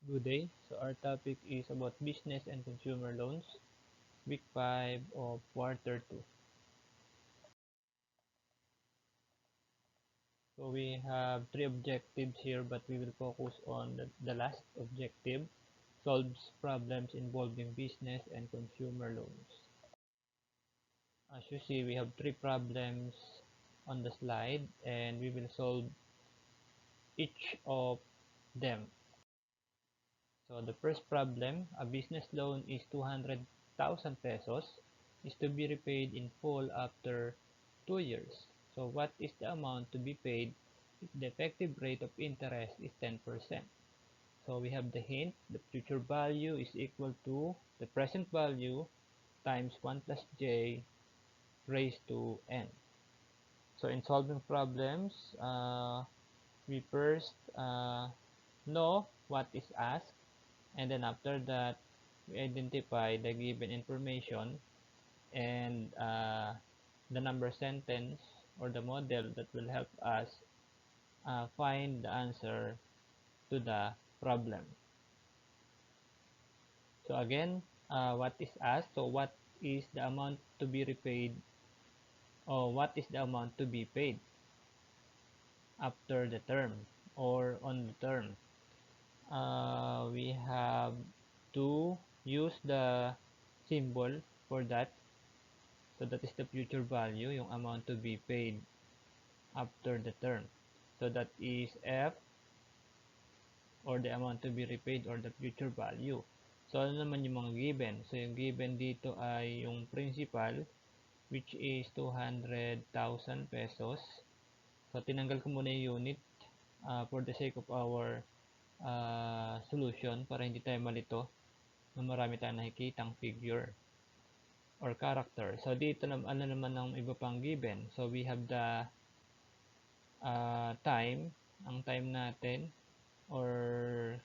Good day. So our topic is about business and consumer loans, week 5 of quarter 2. So we have three objectives here, but we will focus on the last objective, solves problems involving business and consumer loans. As you see, we have three problems on the slide and we will solve each of them. So the first problem, a business loan is 200,000 pesos, is to be repaid in full after 2 years. So what is the amount to be paid if the effective rate of interest is 10%? So we have the hint, the future value is equal to the present value times 1 plus j raised to n. So in solving problems, we first know what is asked, and then after that we identify the given information and the number sentence or the model that will help us find the answer to the problem. So again, what is asked? So what is the amount to be repaid, or what is the amount to be paid after the term or on the term? We have to use the symbol for that. So that is the future value, yung amount to be paid after the term. So that is F, or the amount to be repaid, or the future value. So ano naman yung mga given? So yung given dito ay yung principal, which is 200,000 pesos. So tinanggal ko muna yung unit for the sake of our solution, para hindi tayo malito na marami tayong nakikitang figure or character. So dito ano naman ang iba pang given. So we have the time, ang time natin, or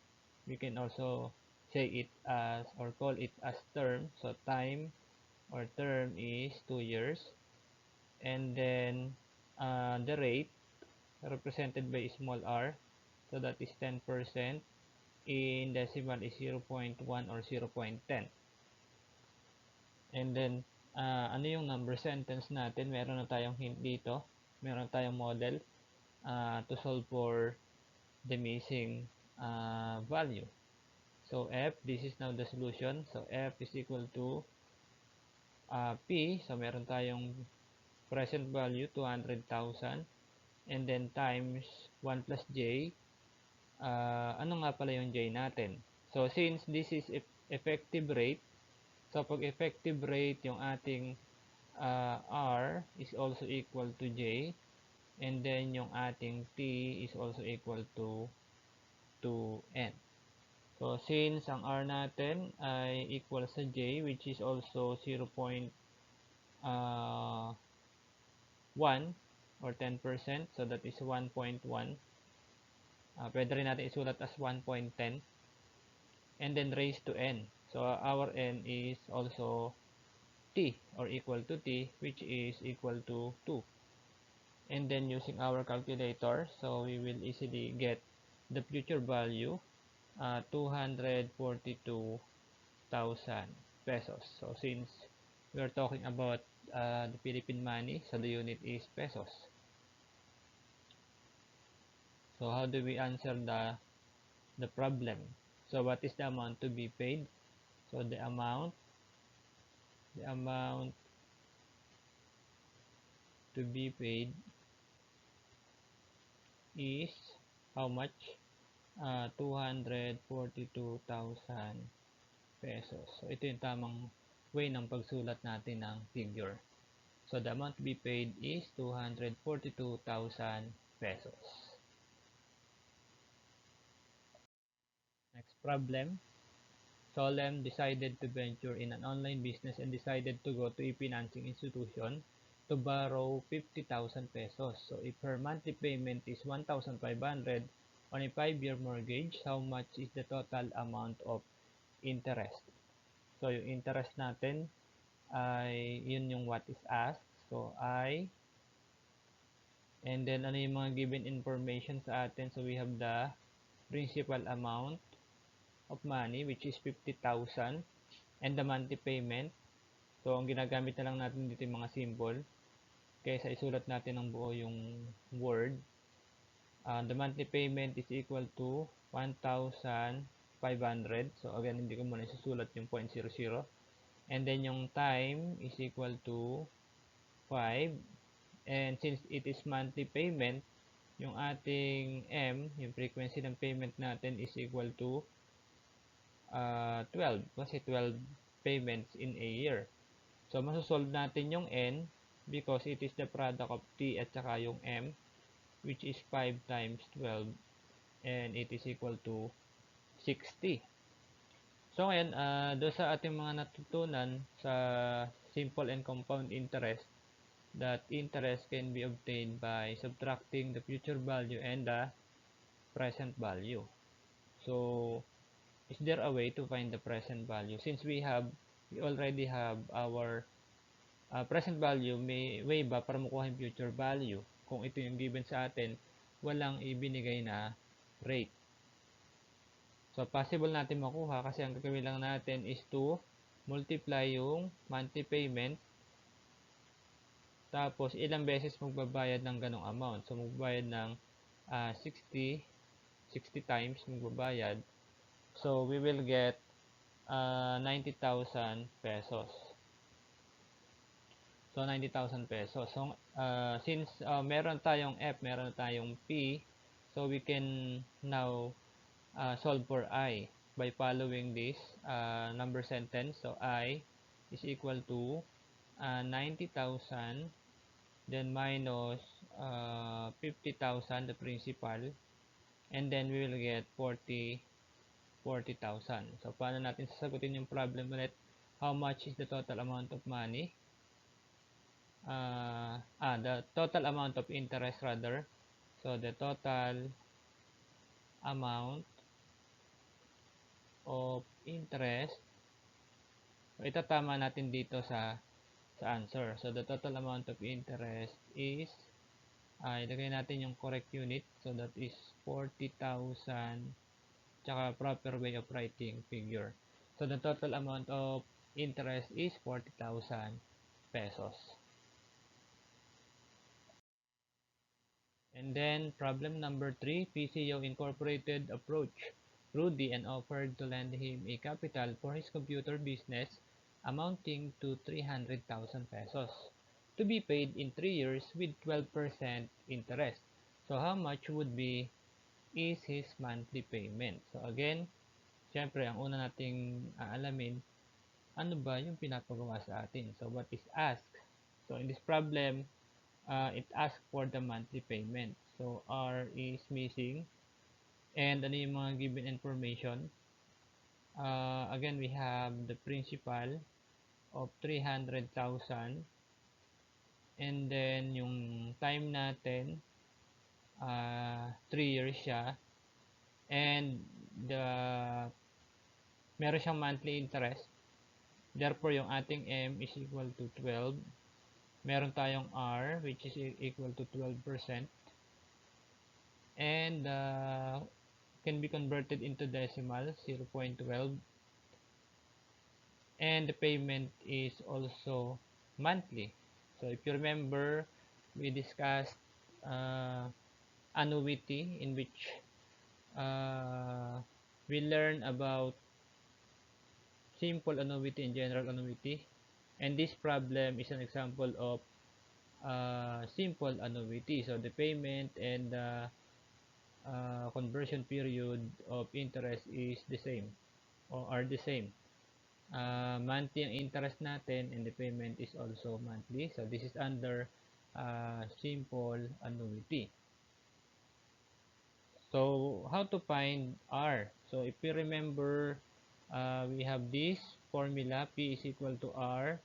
we can also say it as or call it as term. So time or term is 2 years, and then the rate represented by small r, so that is 10%, in decimal is 0.1 or 0.10. And then ano yung number sentence natin? Meron na tayong hint dito, meron tayong model to solve for the missing value. So f, this is now the solution. So f is equal to p. So meron tayong present value 200,000, and then times 1 plus j. Ano nga pala yung j natin? So since this is effective rate, so pag effective rate, yung ating r is also equal to j, and then yung ating t is also equal to n. So since ang r natin ay equal sa j, which is also 0.1 or 10%, so that is 1.1. Pwede rin natin isulat as 1.10, and then raised to n. So our n is also t, or equal to t, which is equal to 2. And then using our calculator, so we will easily get the future value, 242,000 pesos. So since we are talking about the Philippine money, so the unit is pesos. So how do we answer the problem? So what is the amount to be paid? So the amount to be paid is how much? 242,000 pesos. So ito yung tamang way ng pagsulat natin ng figure. So the amount to be paid is 242,000 pesos. Next problem. Solem decided to venture in an online business and decided to go to a financing institution to borrow 50,000 pesos. So if her monthly payment is 1,500 on a 5-year mortgage, how much is the total amount of interest? So yung interest natin ay yun yung what is asked. So I, and then ano yung mga given information sa atin? So we have the principal amount, of money, which is 50,000, and the monthly payment. So, ang ginagamit na lang natin dito yung mga symbol kaysa isulat natin ng buo yung word. The monthly payment is equal to 1,500. So, again, hindi ko muna isusulat yung 0.00. And then, yung time is equal to 5. And since it is monthly payment, yung ating M, yung frequency ng payment natin is equal to 12. Kasi 12 payments in a year. So, masosolve natin yung N because it is the product of T at saka yung M, which is 5 times 12, and it is equal to 60. So, ngayon, doon sa ating mga natutunan sa simple and compound interest, that interest can be obtained by subtracting the future value and the present value. So, is there a way to find the present value? Since we already have our present value, may way ba para makuha yung future value? Kung ito yung given sa atin, walang ibinigay na rate. So, possible natin makuha kasi ang gagawin lang natin is to multiply yung monthly payment tapos ilang beses magbabayad ng ganong amount. So, magbabayad ng 60 times magbabayad. So, we will get 90,000 pesos. So, 90,000 pesos. So, since meron tayong F, meron tayong P, so we can now solve for I by following this number sentence. So, I is equal to 90,000, then minus 50,000, the principal, and then we will get 40,000. So, paano natin sasagutin yung problem ulit? How much is the total amount of money? The total amount of interest rather. So, the total amount of interest. So, itatama natin dito sa answer. So, the total amount of interest is, ilagay natin yung correct unit. So, that is 40,000, tsaka proper way of writing figure. So, the total amount of interest is 40,000 pesos. And then, problem number 3, PCO Incorporated approached Rudy and offered to lend him a capital for his computer business amounting to 300,000 pesos to be paid in 3 years with 12% interest. So, how much would be is his monthly payment? So, again, syempre, ang una nating aalamin, ano ba yung pinapagawa sa atin? So, what is asked? So, in this problem, it asks for the monthly payment. So, R is missing. And ano yung mga given information? Again, we have the principal of 300,000. And then, yung time natin, 3 years siya. And meron siyang monthly interest. Therefore, yung ating M is equal to 12. Meron tayong R, which is equal to 12%. And can be converted into decimal, 0.12. And the payment is also monthly. So if you remember, we discussed annuity, in which we learn about simple annuity and general annuity. And this problem is an example of simple annuity. So the payment and the conversion period of interest is the same or are the same. Monthly ang interest natin and the payment is also monthly. So this is under simple annuity. So how to find R? So if you remember, we have this formula, P is equal to R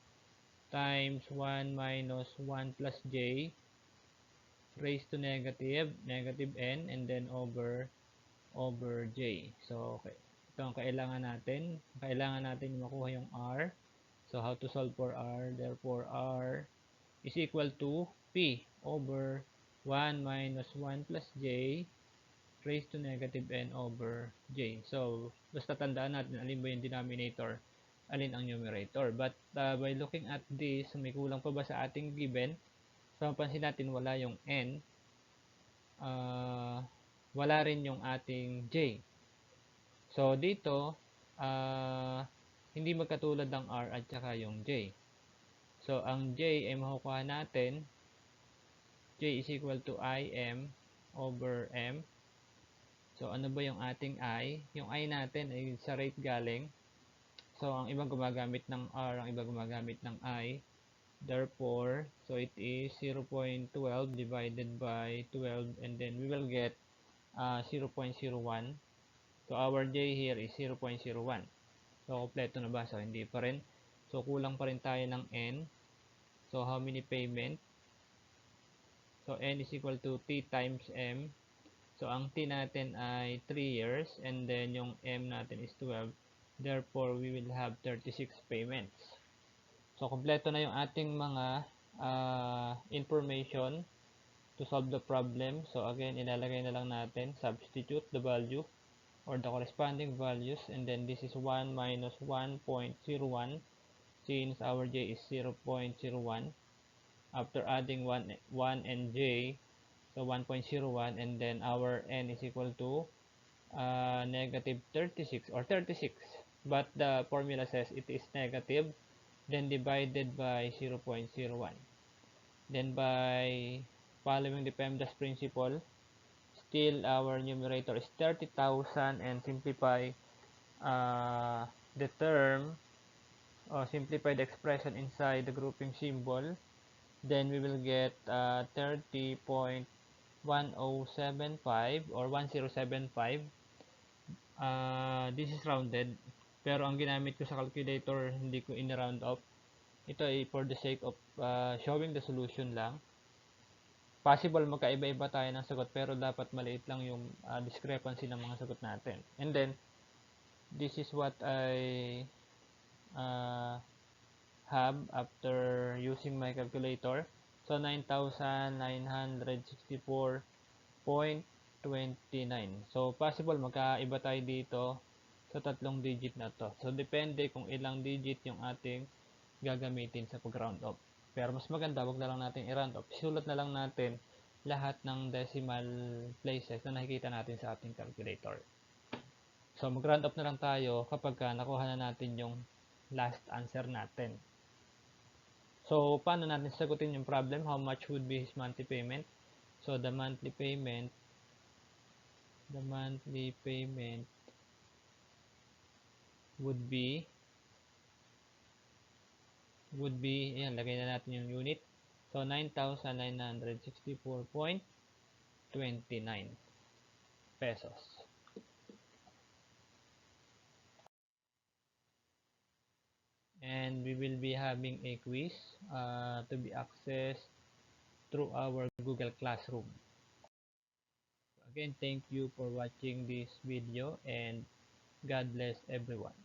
times 1 minus 1 plus J raised to negative n, and then over J. So, okay. Ito ang kailangan natin. Kailangan natin makuha yung R. So, how to solve for R? Therefore, R is equal to P over 1 minus 1 plus J raised to negative n over j. So, basta tandaan natin alin ba yung denominator, alin ang numerator. But by looking at this, may kulang pa ba sa ating given? So, mapansin natin wala yung n, wala rin yung ating j. So, dito, hindi magkatulad ng r at saka yung j. So, ang j ay makukuha natin, j is equal to im over m. So, ano ba yung ating I? Yung I natin ay sa rate galing. So, ang iba gumagamit ng R, ang iba gumagamit ng I. Therefore, so it is 0.12 divided by 12 and then we will get 0.01. So, our J here is 0.01. So, kompleto na ba? So, hindi pa rin. So, kulang pa rin tayo ng N. So, how many payment? So, N is equal to T times M. So, ang T natin ay 3 years and then yung M natin is 12. Therefore, we will have 36 payments. So, kompleto na yung ating mga information to solve the problem. So, again, ilalagay na lang natin, substitute the value or the corresponding values and then this is 1 minus 1.01 since our J is 0.01. After adding 1 and J, so 1.01 and then our n is equal to negative 36 or 36. But the formula says it is negative, then divided by 0.01. Then by following the PEMDAS principle, still our numerator is 30,000 and simplify the term or simplify the expression inside the grouping symbol. Then we will get 30.1075 or 1075. This is rounded, pero ang ginamit ko sa calculator hindi ko in-round off. Ito ay for the sake of showing the solution lang. Possible magkaiba-iba tayo ng sagot pero dapat maliit lang yung discrepancy ng mga sagot natin. And then this is what I have after using my calculator. So 9,964.29. So possible magkaiba tayo dito sa tatlong digit na to. So depende kung ilang digit yung ating gagamitin sa pag-round off. Pero mas maganda, wag na lang natin i-round off. Isulat na lang natin lahat ng decimal places na nakikita natin sa ating calculator. So mag-round off na lang tayo kapag nakuha na natin yung last answer natin. So, paano natin sagutin yung problem? How much would be his monthly payment? So, the monthly payment would be, ayan, lagay na natin yung unit. So, 9,964.29 pesos. And we will be having a quiz to be accessed through our Google Classroom. Again, thank you for watching this video and God bless everyone.